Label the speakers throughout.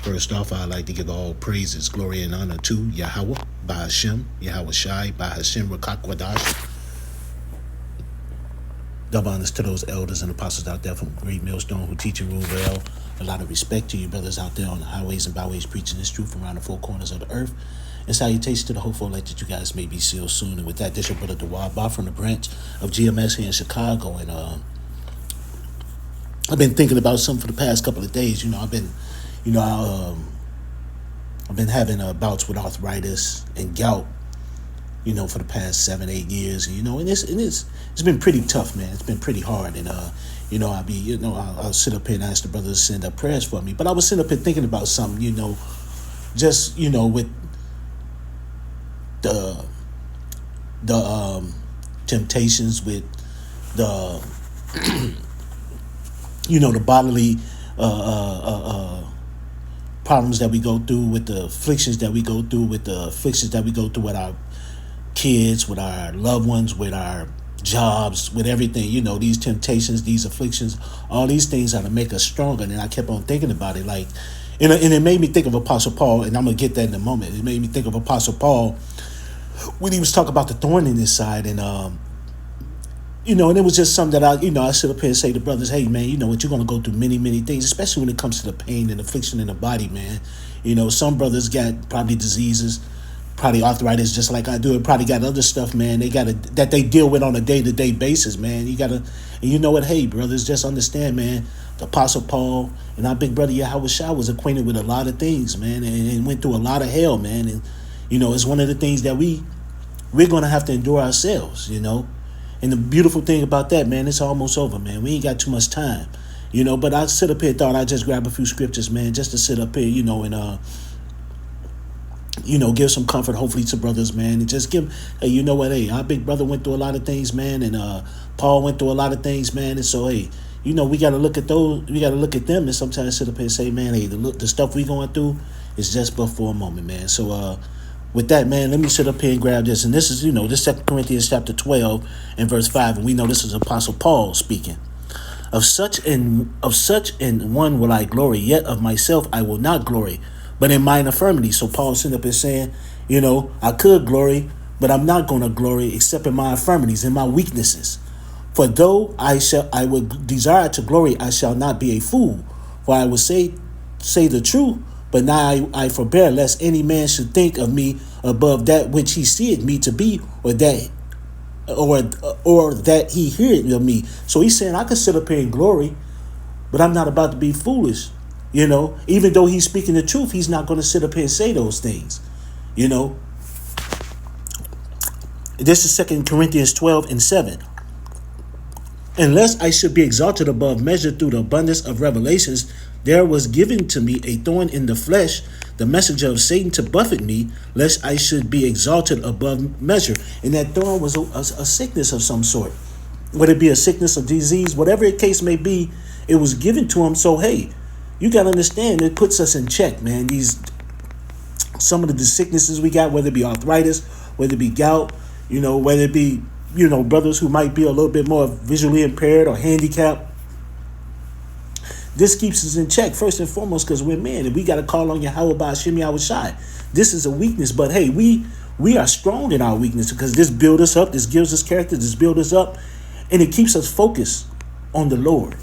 Speaker 1: First off, I'd like to give all praises, glory, and honor to Yahweh, by Hashem, Yahweh Shai, by Hashem Rakakwadash. Double honors to those elders and apostles out there from Great Millstone who teach and rule well. A lot of respect to you brothers out there on the highways and byways preaching this truth around the four corners of the earth. And salutations to the hopeful elect that you guys may be sealed soon. And with that, this your brother Dawad Ba from the branch of GMS here in Chicago. And I've been thinking about something for the past couple of days. I've been having bouts with arthritis and gout, for the past 7-8 years. And it's been pretty tough, man. It's been pretty hard. And I'll sit up here and ask the brothers to send up prayers for me. But I was sitting up here thinking about something, with the temptations, with the the bodily problems that we go through, with the afflictions that we go through, with our kids, with our loved ones, with our jobs, with everything. These temptations, these afflictions, all these things are to make us stronger. And I kept on thinking about it, and it made me think of Apostle Paul, and I'm gonna get that in a moment. It made me think of Apostle Paul when he was talking about the thorn in his side, and and it was just something that I sit up here and say to brothers, hey man, you're gonna go through many, many things, especially when it comes to the pain and affliction in the body, man. Some brothers got probably diseases, probably arthritis, just like I do, and probably got other stuff, man. That they deal with on a day-to-day basis, man. And you know what? Hey, brothers, just understand, man. The Apostle Paul and our big brother Yahweh Shai was acquainted with a lot of things, man, and went through a lot of hell, man. And it's one of the things that we're gonna have to endure ourselves, And the beautiful thing about that, man, it's almost over, man. We ain't got too much time, But I sit up here, thought I'd just grab a few scriptures, man, just to sit up here, and give some comfort, hopefully, to brothers, man, and just give, hey, you know what, hey, our big brother went through a lot of things, man, and Paul went through a lot of things, man, and so, hey, we got to look at those, we got to look at them, and sometimes sit up here and say, man, hey, the stuff we going through is just but for a moment, man. So, with that, man, let me sit up here and grab this, and this is, this 2 Corinthians chapter 12 and verse 5, and we know this is Apostle Paul speaking. Of such an one will I glory, yet of myself I will not glory, but in mine infirmity. So Paul sitting up here saying, I could glory, but I'm not going to glory except in my infirmities, in my weaknesses. For though I would desire to glory, I shall not be a fool. For I will say the truth, but now I forbear, lest any man should think of me above that which he seeth me to be, or that he heareth of me. So he's saying I could sit up here and glory, but I'm not about to be foolish. Even though he's speaking the truth, he's not going to sit up here and say those things. This is 2 Corinthians 12 and 7. Unless I should be exalted above measure through the abundance of revelations, there was given to me a thorn in the flesh, the messenger of Satan to buffet me, lest I should be exalted above measure. And that thorn was a sickness of some sort. Whether it be a sickness, a disease, whatever the case may be, it was given to him. So, hey, you got to understand, it puts us in check, man. Some of the sicknesses we got, whether it be arthritis, whether it be gout, whether it be, brothers who might be a little bit more visually impaired or handicapped. This keeps us in check, first and foremost, because we're men, and we got to call on Yahweh by Hashem Yahweh Shai. This is a weakness, but hey, we are strong in our weakness, because this builds us up, this gives us character, this builds us up, and it keeps us focused on the Lord.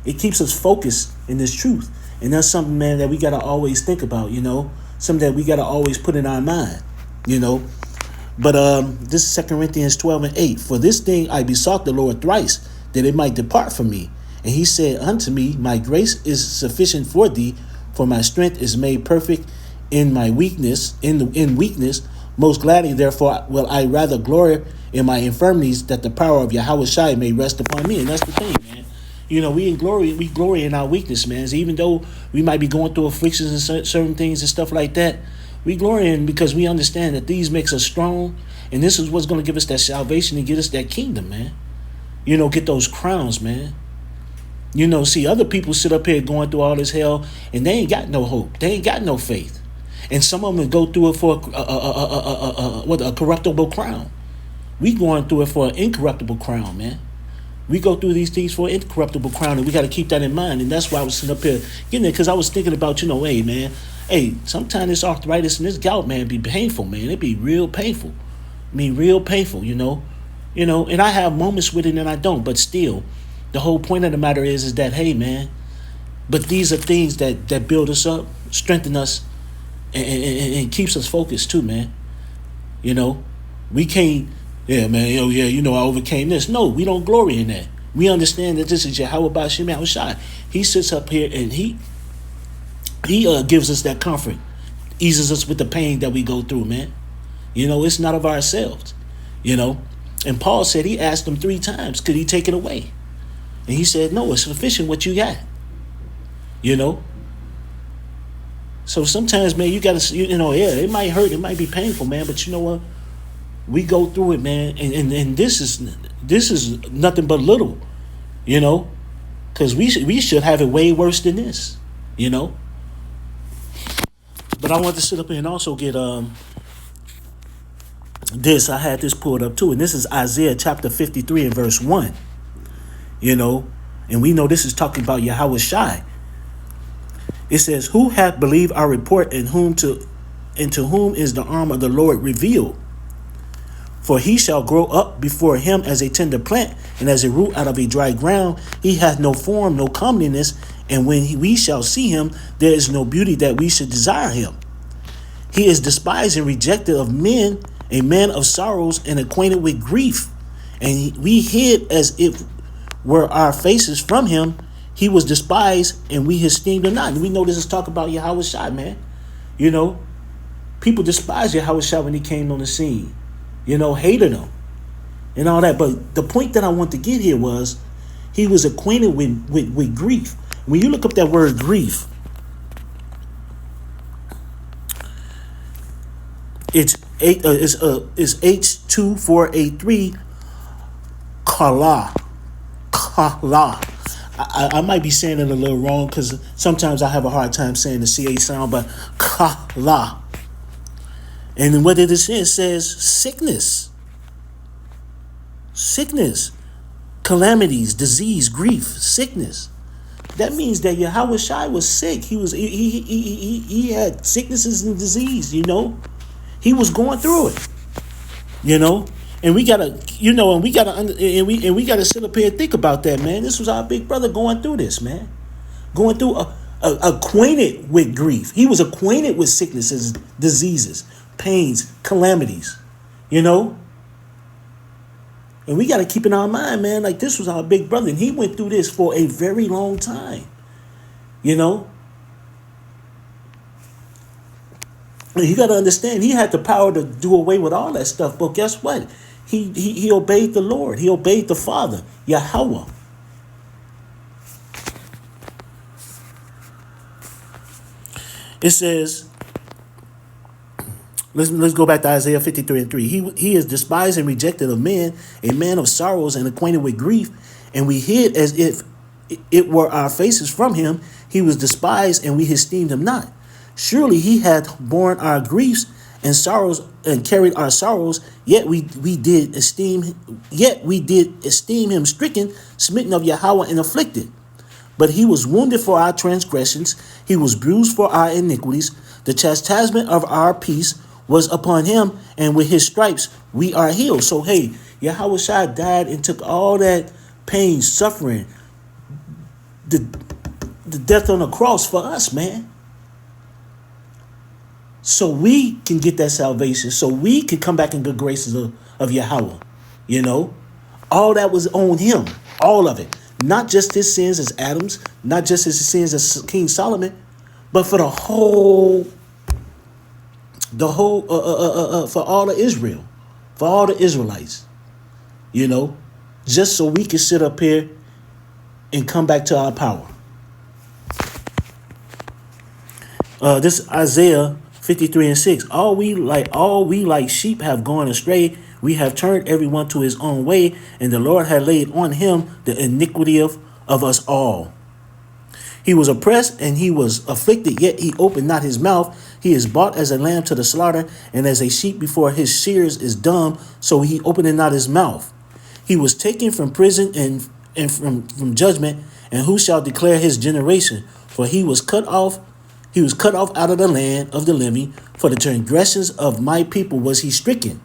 Speaker 1: It keeps us focused in this truth. And that's something, man, that we got to always think about, something that we got to always put in our mind, But this is 2 Corinthians 12 and 8. For this thing I besought the Lord thrice, that it might depart from me. And he said unto me, my grace is sufficient for thee, for my strength is made perfect in my weakness, in weakness. Most gladly, therefore, will I rather glory in my infirmities, that the power of Yahweh Shai may rest upon me. And that's the thing, man. We glory in our weakness, man. So even though we might be going through afflictions and certain things and stuff like that, we glory in because we understand that these makes us strong, and this is what's going to give us that salvation and get us that kingdom, man. Get those crowns, man. See, other people sit up here going through all this hell, and they ain't got no hope. They ain't got no faith. And some of them go through it for a corruptible crown. We going through it for an incorruptible crown, man. We go through these things for an incorruptible crown, and we got to keep that in mind. And that's why I was sitting up here getting it, because I was thinking about, hey, man, Hey, sometimes this arthritis and this gout, man, be painful, man. It be real painful. I mean, real painful, you know. And I have moments with it and I don't, but still, the whole point of the matter is that, hey, man, but these are things that build us up, strengthen us, and keeps us focused too, man. You know, we can't, yeah, man, yeah, I overcame this. No, we don't glory in that. We understand that this is Yahweh Bashim Yahushai. He sits up here and he gives us that comfort, eases us with the pain that we go through, man. It's not of ourselves, And Paul said, he asked him 3 times, could he take it away? And he said, no, it's sufficient what you got. So sometimes, man, you got to, it might hurt, it might be painful, man, but you know what? We go through it, man, and this is nothing but little, because we should have it way worse than this, But I want to sit up here and also get this. I had this pulled up too, and this is Isaiah chapter 53 and verse 1. And we know this is talking about Yahweh Shai. It says, "Who hath believed our report, and to whom is the arm of the Lord revealed? For he shall grow up before him as a tender plant, and as a root out of a dry ground. He hath no form, no comeliness, and when we shall see him, there is no beauty that we should desire him. He is despised and rejected of men, a man of sorrows and acquainted with grief. And we hid as it were our faces from him. He was despised, and we esteemed him not." And we know this is talk about Yahweh Shai, man. People despised Yahweh Shai when he came on the scene. Hated him and all that. But the point that I want to get here was he was acquainted with grief. When you look up that word grief, it's H2483 kala. I might be saying it a little wrong because sometimes I have a hard time saying the CH sound, but kala. And then what it is, it says sickness, calamities, disease, grief, sickness. That means that Yahweh Shai was sick. He had sicknesses and disease. He was going through it. And we gotta, and we gotta sit up here and think about that, man. This was our big brother going through this, man. Going through acquainted with grief. He was acquainted with sicknesses, diseases, pains, calamities, And we got to keep in our mind, man, like this was our big brother, and he went through this for a very long time, And you got to understand, he had the power to do away with all that stuff, but guess what? He obeyed the Lord. He obeyed the Father, Yahweh. It says, let's go back to Isaiah 53 and 3. He is despised and rejected of men, a man of sorrows and acquainted with grief, and we hid as if it were our faces from him. He was despised, and we esteemed him not. Surely he hath borne our griefs and sorrows, and carried our sorrows, yet we did esteem him stricken, smitten of Yahweh, and afflicted. But he was wounded for our transgressions, he was bruised for our iniquities. The chastisement of our peace was upon him, and with his stripes we are healed. So hey, Yahweh Shai died and took all that pain, suffering, the death on the cross for us, man. So we can get that salvation, so we can come back in good graces of Yahweh. All that was on him, all of it. Not just his sins as Adam's, not just his sins as King Solomon, but for for all of Israel, for all the Israelites, just so we can sit up here and come back to our power. This Isaiah 53 and 6. All we like sheep have gone astray. We have turned everyone to his own way, and the Lord had laid on him the iniquity of us all. He was oppressed and he was afflicted, yet he opened not his mouth. He is brought as a lamb to the slaughter, and as a sheep before his shearers is dumb, so he opened not his mouth. He was taken from prison and from judgment, and who shall declare his generation? For he was cut off He was cut off out of the land of the living. For the transgressions of my people was he stricken.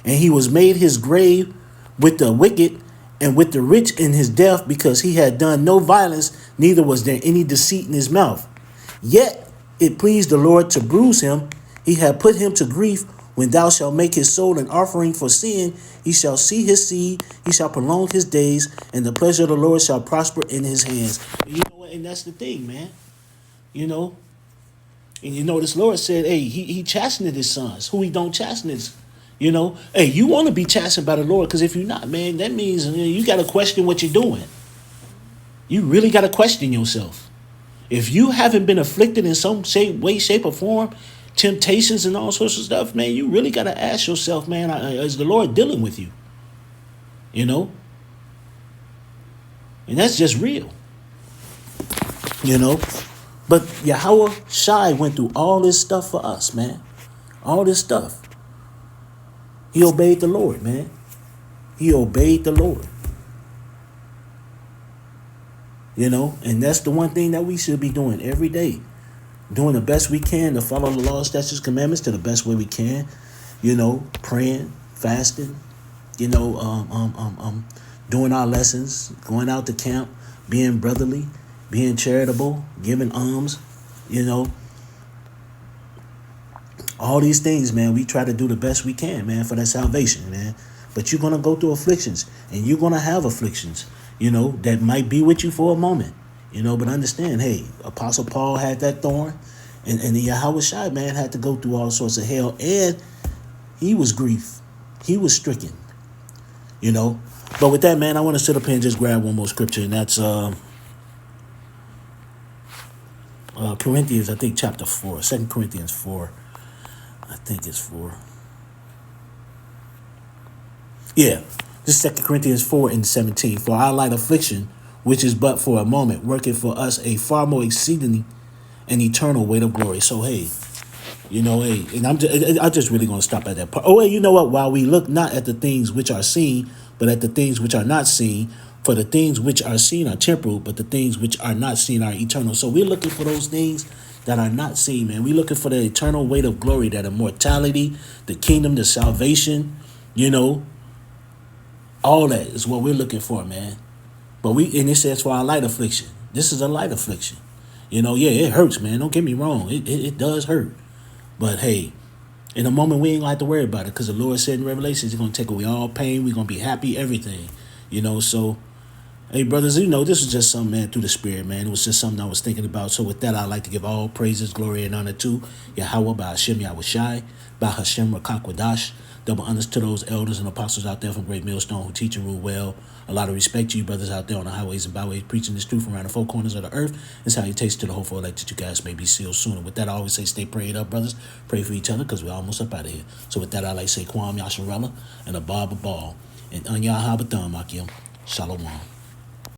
Speaker 1: And he was made his grave with the wicked and with the rich in his death, because he had done no violence, neither was there any deceit in his mouth. Yet it pleased the Lord to bruise him. He had put him to grief. When thou shalt make his soul an offering for sin, he shall see his seed, he shall prolong his days, and the pleasure of the Lord shall prosper in his hands. You know what? And that's the thing, man. You know, and you know, this Lord said, hey, he chastened his sons, who he don't chasten his. You know, hey, you want to be chastened by the Lord, because if you're not, man, that means you got to question what you're doing. You really got to question yourself. If you haven't been afflicted in some way, shape, or form, temptations and all sorts of stuff, man, you really got to ask yourself, man, is the Lord dealing with you? You know? And that's just real. You know? But Yahweh Shai went through all this stuff for us, man. All this stuff. He obeyed the Lord, man. He obeyed the Lord. You know? And that's the one thing that we should be doing every day. Doing the best we can to follow the law, statutes, commandments to the best way we can. You know, praying, fasting, you know, doing our lessons, going out to camp, being brotherly, being charitable, giving alms, you know. All these things, man, we try to do the best we can, man, for that salvation, man. But you're going to go through afflictions, and you're going to have afflictions, you know, that might be with you for a moment. You know, but understand, hey, Apostle Paul had that thorn, and the Yahweh Shai, man, had to go through all sorts of hell, and he was grief. He was stricken, you know. But with that, man, I want to sit up here and just grab one more scripture, and that's Corinthians, I think, chapter 4, 2 Corinthians 4. I think it's 4. Yeah, this is 2 Corinthians 4 and 17. For our light affliction, which is but for a moment, working for us a far more exceedingly and eternal weight of glory. So, hey, you know, hey, and I'm just really going to stop at that part. Oh, hey, you know what? While we look not at the things which are seen, but at the things which are not seen, for the things which are seen are temporal, but the things which are not seen are eternal. So we're looking for those things that are not seen, man. We're looking for the eternal weight of glory, that immortality, the kingdom, the salvation, you know, all that is what we're looking for, man. But and it says for our light affliction. This is a light affliction. You know, yeah, it hurts, man. Don't get me wrong. It does hurt. But hey, in a moment, we ain't gonna have to worry about it, because the Lord said in Revelation, he's going to take away all pain. We're going to be happy, everything. You know, so, hey, brothers, you know, this was just something, man, through the Spirit, man. It was just something I was thinking about. So with that, I'd like to give all praises, glory, and honor to Yahweh, by Hashem Yahweh Shai, by Hashem Rakakwadash. Double honors to those elders and apostles out there from Great Millstone who teach and rule well. A lot of respect to you brothers out there on the highways and byways, preaching this truth from around the four corners of the earth. It's how you taste to the hopeful elect that you guys may be sealed soon. And with that, I always say stay prayed up, brothers. Pray for each other, because we're almost up out of here. So with that, I like to say Kwam Yasharella and a Bob a Ball. And Anya Habatham Akim. Shalom.